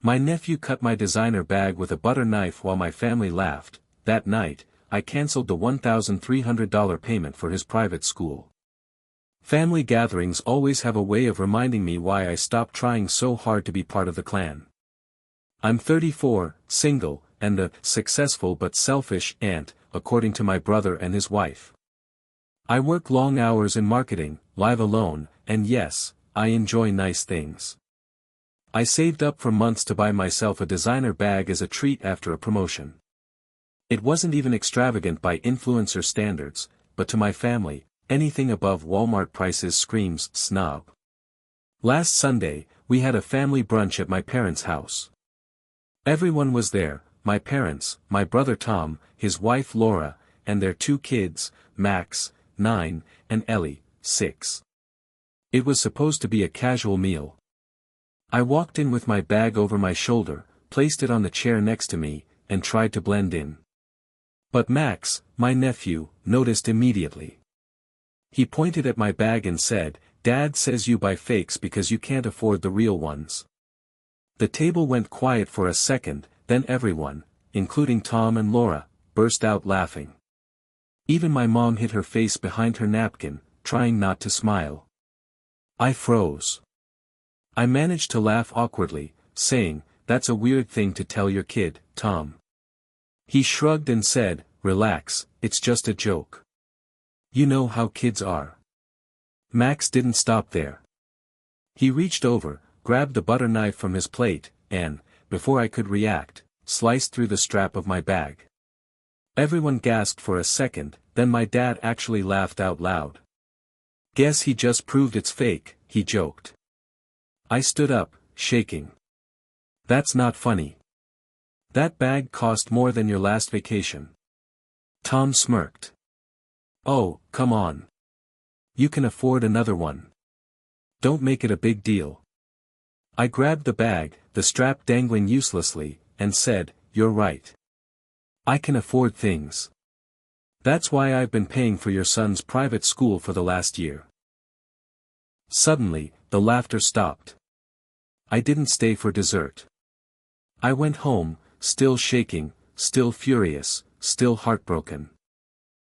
My nephew cut my designer bag with a butter knife while my family laughed. That night, I canceled the $1,300 payment for his private school. Family gatherings always have a way of reminding me why I stopped trying so hard to be part of the clan. I'm 34, single, and a successful but selfish aunt, according to my brother and his wife. I work long hours in marketing, live alone, and yes, I enjoy nice things. I saved up for months to buy myself a designer bag as a treat after a promotion. It wasn't even extravagant by influencer standards, but to my family, anything above Walmart prices screams snob. Last Sunday, we had a family brunch at my parents' house. Everyone was there, my parents, my brother Tom, his wife Laura, and their 2 kids, Max, 9, and Ellie, 6. It was supposed to be a casual meal. I walked in with my bag over my shoulder, placed it on the chair next to me, and tried to blend in. But Max, my nephew, noticed immediately. He pointed at my bag and said, "Dad says you buy fakes because you can't afford the real ones." The table went quiet for a second, then everyone, including Tom and Laura, burst out laughing. Even my mom hid her face behind her napkin, trying not to smile. I froze. I managed to laugh awkwardly, saying, "That's a weird thing to tell your kid, Tom." He shrugged and said, "Relax, it's just a joke. You know how kids are." Max didn't stop there. He reached over, grabbed the butter knife from his plate, and, before I could react, sliced through the strap of my bag. Everyone gasped for a second, then my dad actually laughed out loud. "Guess he just proved it's fake," he joked. I stood up, shaking. "That's not funny. That bag cost more than your last vacation." Tom smirked. "Oh, come on. You can afford another one. Don't make it a big deal." I grabbed the bag, the strap dangling uselessly, and said, "You're right. I can afford things. That's why I've been paying for your son's private school for the last year." Suddenly, the laughter stopped. I didn't stay for dessert. I went home, still shaking, still furious, still heartbroken.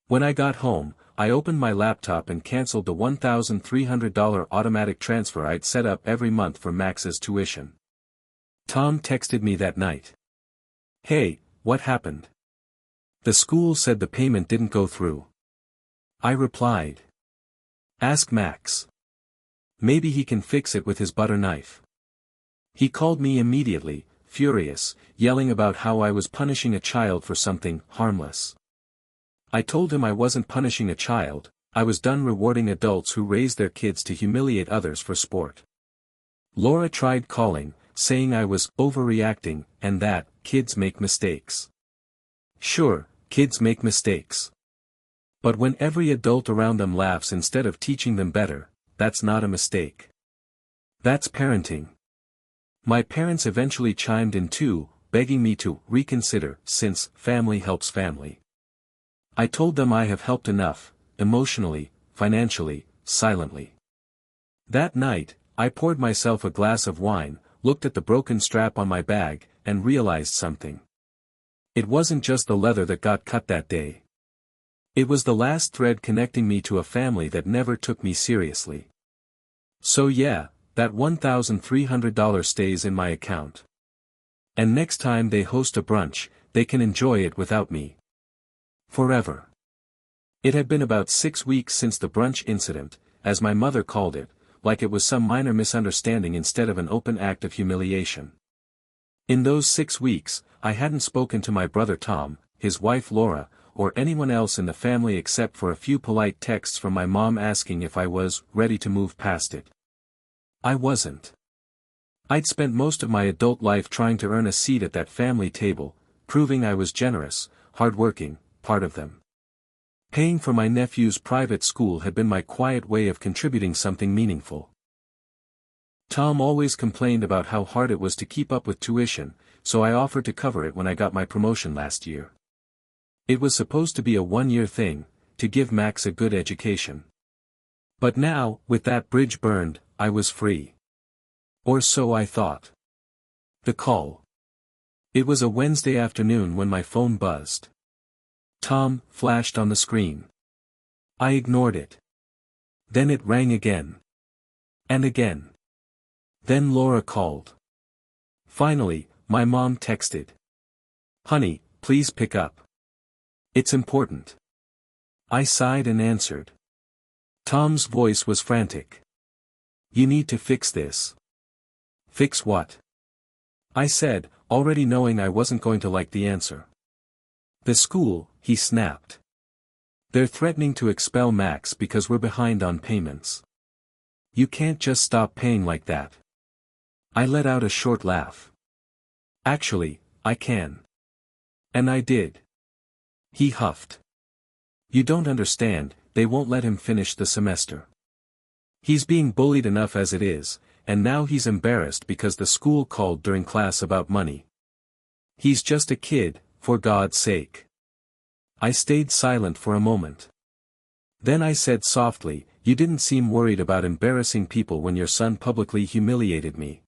When I got home, I opened my laptop and canceled the $1,300 automatic transfer I'd set up every month for Max's tuition. Tom texted me that night. "Hey, what happened? The school said the payment didn't go through." I replied, "Ask Max. Maybe he can fix it with his butter knife." He called me immediately, furious, yelling about how I was punishing a child for something harmless. I told him I wasn't punishing a child, I was done rewarding adults who raise their kids to humiliate others for sport. Laura tried calling, saying I was overreacting, and that kids make mistakes. Sure, kids make mistakes. But when every adult around them laughs instead of teaching them better, that's not a mistake. That's parenting. My parents eventually chimed in too, begging me to reconsider, since family helps family. I told them I have helped enough, emotionally, financially, silently. That night, I poured myself a glass of wine, looked at the broken strap on my bag, and realized something. It wasn't just the leather that got cut that day. It was the last thread connecting me to a family that never took me seriously. So yeah, that $1,300 stays in my account. And next time they host a brunch, they can enjoy it without me. Forever. It had been about 6 weeks since the brunch incident, as my mother called it, like it was some minor misunderstanding instead of an open act of humiliation. In those 6 weeks, I hadn't spoken to my brother Tom, his wife Laura, or anyone else in the family except for a few polite texts from my mom asking if I was ready to move past it. I wasn't. I'd spent most of my adult life trying to earn a seat at that family table, proving I was generous, hardworking, part of them. Paying for my nephew's private school had been my quiet way of contributing something meaningful. Tom always complained about how hard it was to keep up with tuition, so I offered to cover it when I got my promotion last year. It was supposed to be a one-year thing, to give Max a good education. But now, with that bridge burned, I was free. Or so I thought. The call. It was a Wednesday afternoon when my phone buzzed. Tom flashed on the screen. I ignored it. Then it rang again. And again. Then Laura called. Finally, my mom texted. Honey, please pick up. It's important. I sighed and answered. Tom's voice was frantic. You need to fix this. Fix what? I said, already knowing I wasn't going to like the answer. The school, he snapped. They're threatening to expel Max because we're behind on payments. You can't just stop paying like that. I let out a short laugh. Actually, I can. And I did. He huffed. You don't understand, they won't let him finish the semester. He's being bullied enough as it is, and now he's embarrassed because the school called during class about money. He's just a kid, for God's sake. I stayed silent for a moment. Then I said softly, you didn't seem worried about embarrassing people when your son publicly humiliated me.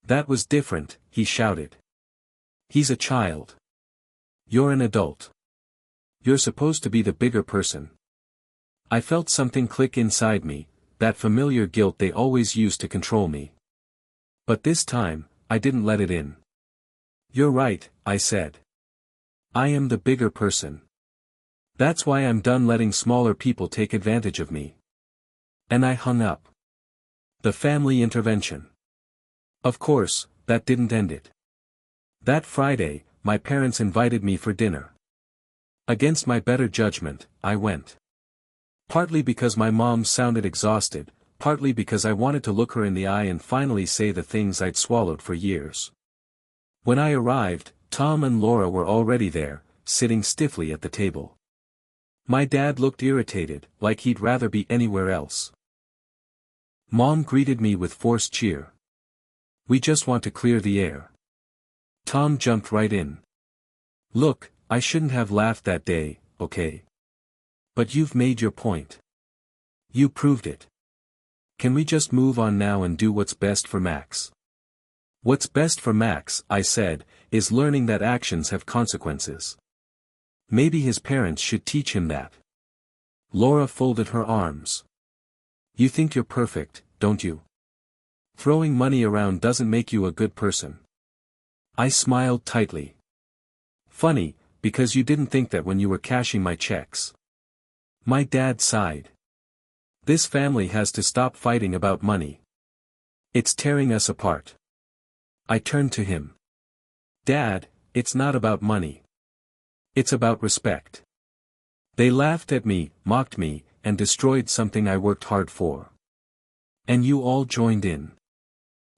That was different, he shouted. He's a child. You're an adult. You're supposed to be the bigger person. I felt something click inside me, that familiar guilt they always used to control me. But this time, I didn't let it in. You're right, I said. I am the bigger person. That's why I'm done letting smaller people take advantage of me. And I hung up. The family intervention. Of course, that didn't end it. That Friday, my parents invited me for dinner. Against my better judgment, I went. Partly because my mom sounded exhausted, partly because I wanted to look her in the eye and finally say the things I'd swallowed for years. When I arrived, Tom and Laura were already there, sitting stiffly at the table. My dad looked irritated, like he'd rather be anywhere else. Mom greeted me with forced cheer. We just want to clear the air. Tom jumped right in. Look, I shouldn't have laughed that day, okay? But you've made your point. You proved it. Can we just move on now and do what's best for Max? What's best for Max, I said, is learning that actions have consequences. Maybe his parents should teach him that. Laura folded her arms. You think you're perfect, don't you? Throwing money around doesn't make you a good person. I smiled tightly. Funny, because you didn't think that when you were cashing my checks. My dad sighed. This family has to stop fighting about money. It's tearing us apart. I turned to him. Dad, it's not about money. It's about respect. They laughed at me, mocked me, and destroyed something I worked hard for. And you all joined in.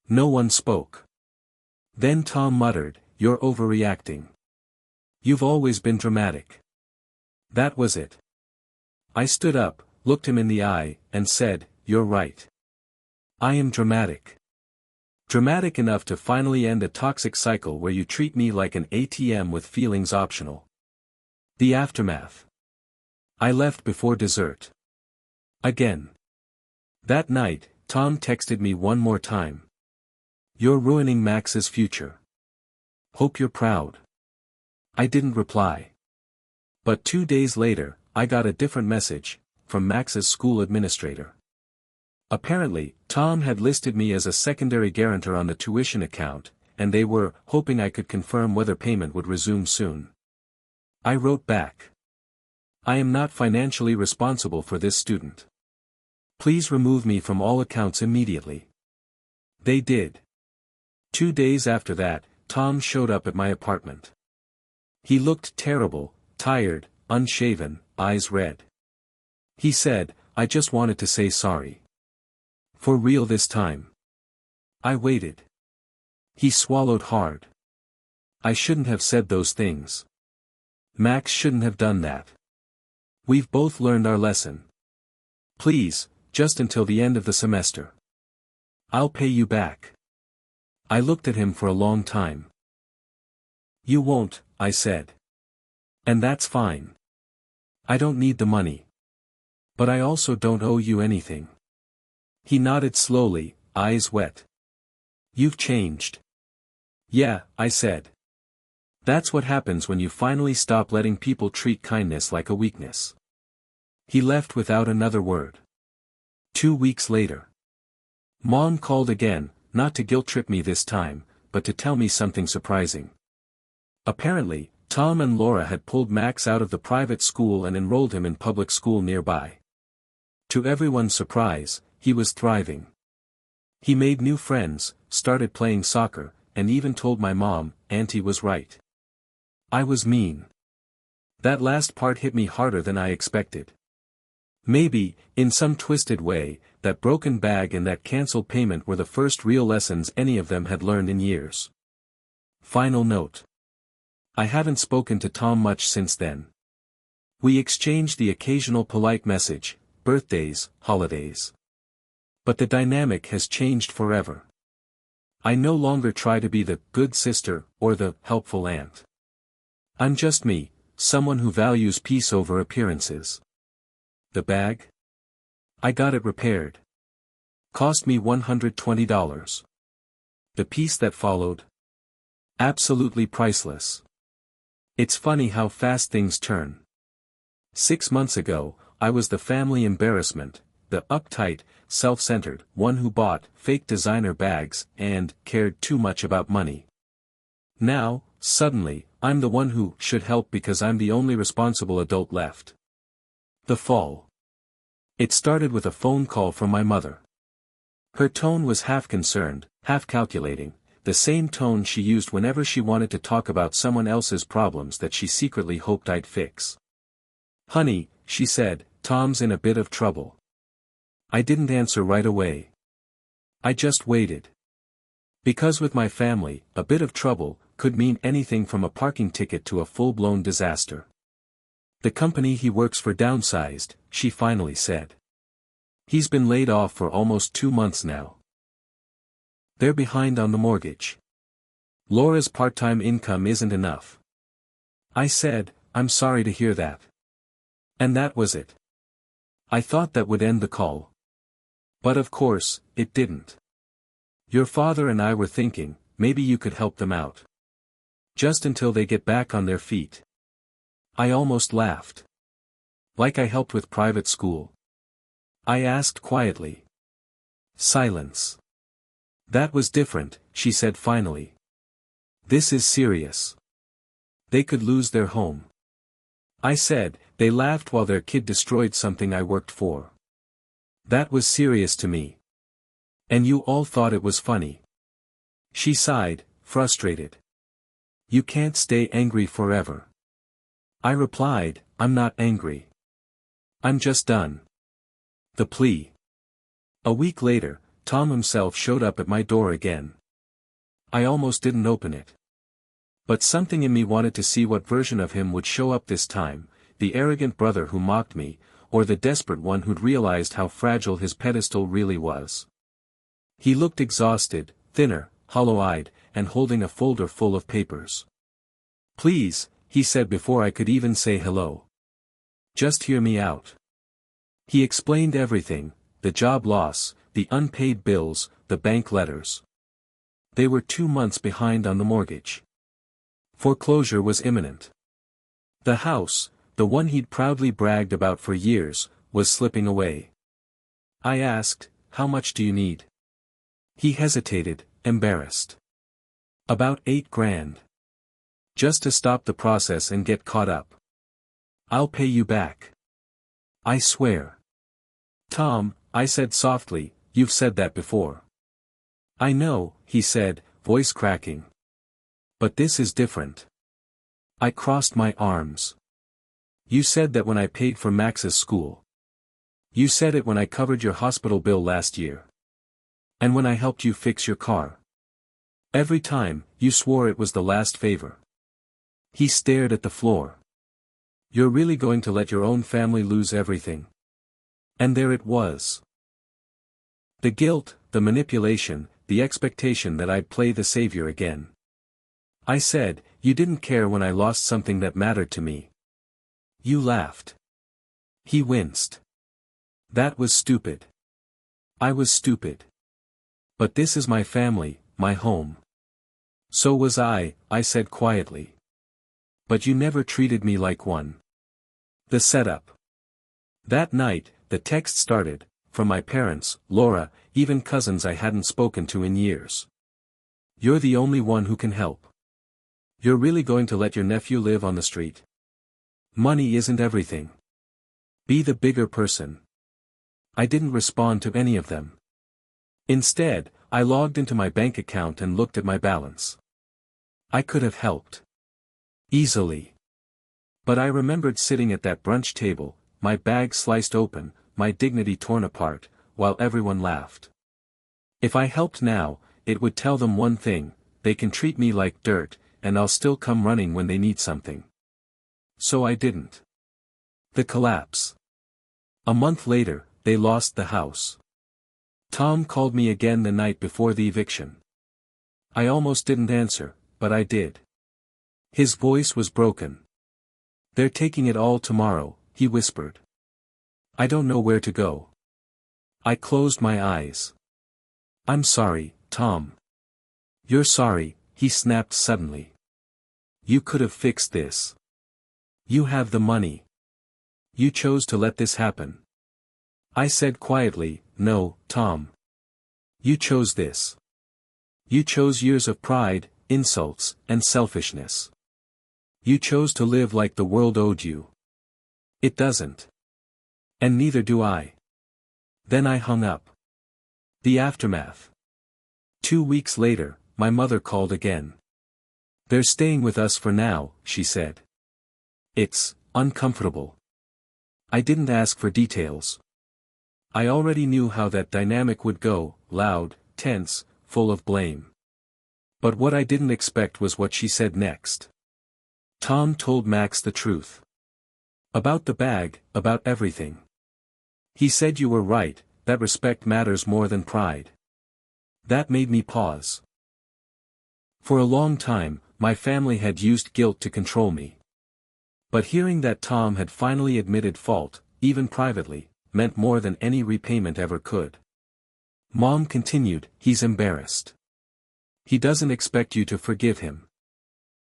No one spoke. Then Tom muttered, you're overreacting. You've always been dramatic. That was it. I stood up, looked him in the eye, and said, you're right. I am dramatic. Dramatic enough to finally end a toxic cycle where you treat me like an ATM with feelings optional. The aftermath. I left before dessert. Again. That night, Tom texted me one more time. You're ruining Max's future. Hope you're proud. I didn't reply. But 2 days later, I got a different message, from Max's school administrator. Apparently, Tom had listed me as a secondary guarantor on the tuition account, and they were hoping I could confirm whether payment would resume soon. I wrote back. I am not financially responsible for this student. Please remove me from all accounts immediately. They did. 2 days after that, Tom showed up at my apartment. He looked terrible, tired, unshaven, eyes red. He said, I just wanted to say sorry. For real this time. I waited. He swallowed hard. I shouldn't have said those things. Max shouldn't have done that. We've both learned our lesson. Please, just until the end of the semester. I'll pay you back. I looked at him for a long time. You won't, I said. And that's fine. I don't need the money. But I also don't owe you anything. He nodded slowly, eyes wet. You've changed. Yeah, I said. That's what happens when you finally stop letting people treat kindness like a weakness. He left without another word. 2 weeks later. Mom called again, not to guilt-trip me this time, but to tell me something surprising. Apparently, Tom and Laura had pulled Max out of the private school and enrolled him in public school nearby. To everyone's surprise, he was thriving. He made new friends, started playing soccer, and even told my mom, Auntie was right. I was mean. That last part hit me harder than I expected. Maybe, in some twisted way, that broken bag and that cancelled payment were the first real lessons any of them had learned in years. Final note. I haven't spoken to Tom much since then. We exchanged the occasional polite message, birthdays, holidays. But the dynamic has changed forever. I no longer try to be the good sister or the helpful aunt. I'm just me, someone who values peace over appearances. The bag? I got it repaired. Cost me $120. The piece that followed? Absolutely priceless. It's funny how fast things turn. 6 months ago, I was the family embarrassment, the uptight, self-centered one who bought fake designer bags and cared too much about money. Now, suddenly, I'm the one who should help because I'm the only responsible adult left. The fall. It started with a phone call from my mother. Her tone was half concerned, half calculating, the same tone she used whenever she wanted to talk about someone else's problems that she secretly hoped I'd fix. Honey, she said, Tom's in a bit of trouble. I didn't answer right away. I just waited. Because with my family, a bit of trouble could mean anything from a parking ticket to a full-blown disaster. The company he works for downsized, she finally said. He's been laid off for almost 2 months now. They're behind on the mortgage. Laura's part-time income isn't enough. I said, I'm sorry to hear that. And that was it. I thought that would end the call. But of course, it didn't. Your father and I were thinking, maybe you could help them out. Just until they get back on their feet. I almost laughed. Like I helped with private school. I asked quietly. Silence. That was different, she said finally. This is serious. They could lose their home. I said, they laughed while their kid destroyed something I worked for. That was serious to me. And you all thought it was funny. She sighed, frustrated. You can't stay angry forever. I replied, I'm not angry. I'm just done. The plea. A week later, Tom himself showed up at my door again. I almost didn't open it. But something in me wanted to see what version of him would show up this time, the arrogant brother who mocked me, or the desperate one who'd realized how fragile his pedestal really was. He looked exhausted, thinner, hollow-eyed, and holding a folder full of papers. Please, he said before I could even say hello. Just hear me out. He explained everything, the job loss, the unpaid bills, the bank letters. They were 2 months behind on the mortgage. Foreclosure was imminent. The house, the one he'd proudly bragged about for years, was slipping away. I asked, how much do you need? He hesitated, embarrassed. About $8,000. Just to stop the process and get caught up. I'll pay you back. I swear. Tom, I said softly, you've said that before. I know, he said, voice cracking. But this is different. I crossed my arms. You said that when I paid for Max's school. You said it when I covered your hospital bill last year. And when I helped you fix your car. Every time, you swore it was the last favor. He stared at the floor. You're really going to let your own family lose everything? And there it was. The guilt, the manipulation, the expectation that I'd play the savior again. I said, you didn't care when I lost something that mattered to me. You laughed. He winced. That was stupid. I was stupid. But this is my family, my home. So was I said quietly. But you never treated me like one. The setup. That night, the text started, from my parents, Laura, even cousins I hadn't spoken to in years. You're the only one who can help. You're really going to let your nephew live on the street? Money isn't everything. Be the bigger person. I didn't respond to any of them. Instead, I logged into my bank account and looked at my balance. I could have helped. Easily. But I remembered sitting at that brunch table, my bag sliced open, my dignity torn apart, while everyone laughed. If I helped now, it would tell them one thing: they can treat me like dirt, and I'll still come running when they need something. So I didn't. The collapse. A month later, they lost the house. Tom called me again the night before the eviction. I almost didn't answer, but I did. His voice was broken. They're taking it all tomorrow, he whispered. I don't know where to go. I closed my eyes. I'm sorry, Tom. You're sorry, he snapped suddenly. You could have fixed this. You have the money. You chose to let this happen. I said quietly, no, Tom. You chose this. You chose years of pride, insults, and selfishness. You chose to live like the world owed you. It doesn't. And neither do I. Then I hung up. The aftermath. 2 weeks later, my mother called again. They're staying with us for now, she said. It's uncomfortable. I didn't ask for details. I already knew how that dynamic would go: loud, tense, full of blame. But what I didn't expect was what she said next. Tom told Max the truth. About the bag, about everything. He said you were right, that respect matters more than pride. That made me pause. For a long time, my family had used guilt to control me. But hearing that Tom had finally admitted fault, even privately, meant more than any repayment ever could. Mom continued, he's embarrassed. He doesn't expect you to forgive him.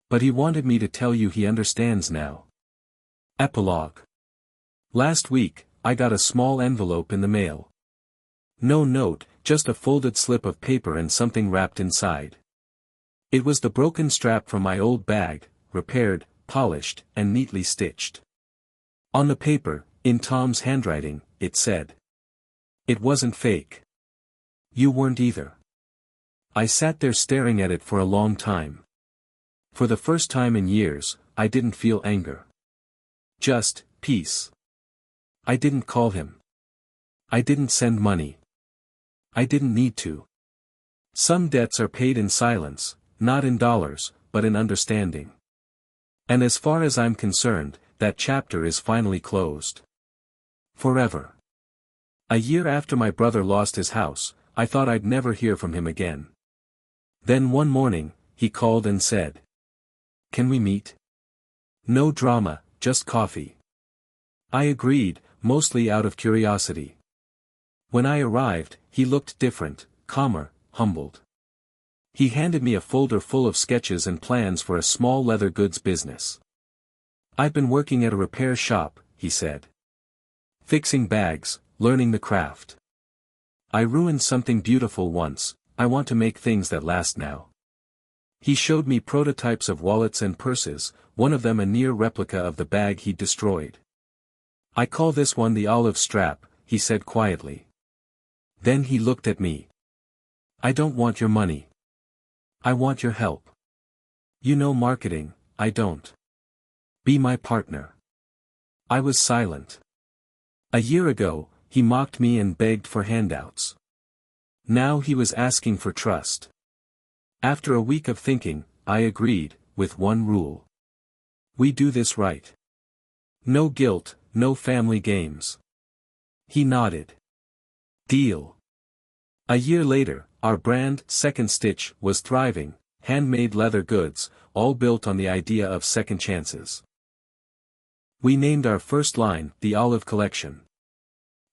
But he wanted me to tell you he understands now. Epilogue. Last week, I got a small envelope in the mail. No note, just a folded slip of paper and something wrapped inside. It was the broken strap from my old bag, repaired, polished, and neatly stitched. On the paper, in Tom's handwriting, it said. It wasn't fake. You weren't either. I sat there staring at it for a long time. For the first time in years, I didn't feel anger. Just peace. I didn't call him. I didn't send money. I didn't need to. Some debts are paid in silence, not in dollars, but in understanding. And as far as I'm concerned, that chapter is finally closed. Forever. A year after my brother lost his house, I thought I'd never hear from him again. Then one morning, he called and said, "Can we meet?" No drama, just coffee. I agreed, mostly out of curiosity. When I arrived, he looked different, calmer, humbled. He handed me a folder full of sketches and plans for a small leather goods business. "I've been working at a repair shop," he said. "Fixing bags, learning the craft. I ruined something beautiful once, I want to make things that last now." He showed me prototypes of wallets and purses, one of them a near replica of the bag he'd destroyed. "I call this one the olive strap," he said quietly. Then he looked at me. "I don't want your money. I want your help. You know marketing, I don't. Be my partner." I was silent. A year ago, he mocked me and begged for handouts. Now he was asking for trust. After a week of thinking, I agreed, with one rule. We do this right. No guilt, no family games. He nodded. Deal. A year later, our brand, Second Stitch, was thriving, handmade leather goods, all built on the idea of second chances. We named our first line, the Olive Collection.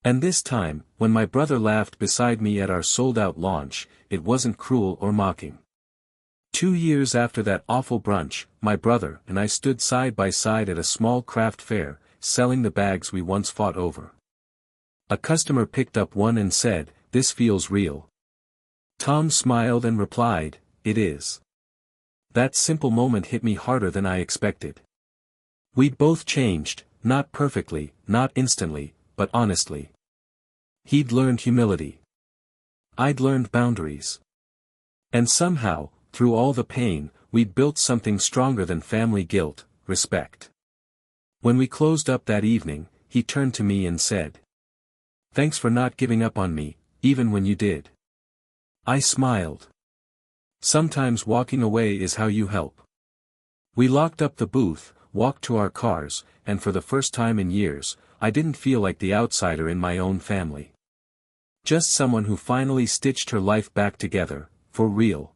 And this time, when my brother laughed beside me at our sold-out launch, it wasn't cruel or mocking. 2 years after that awful brunch, my brother and I stood side by side at a small craft fair, selling the bags we once fought over. A customer picked up one and said, "This feels real." Tom smiled and replied, "It is." That simple moment hit me harder than I expected. We'd both changed, not perfectly, not instantly, but honestly. He'd learned humility. I'd learned boundaries. And somehow, through all the pain, we'd built something stronger than family guilt, respect. When we closed up that evening, he turned to me and said, "Thanks for not giving up on me, even when you did." I smiled. Sometimes walking away is how you help. We locked up the booth, walked to our cars, and for the first time in years, I didn't feel like the outsider in my own family. Just someone who finally stitched her life back together, for real.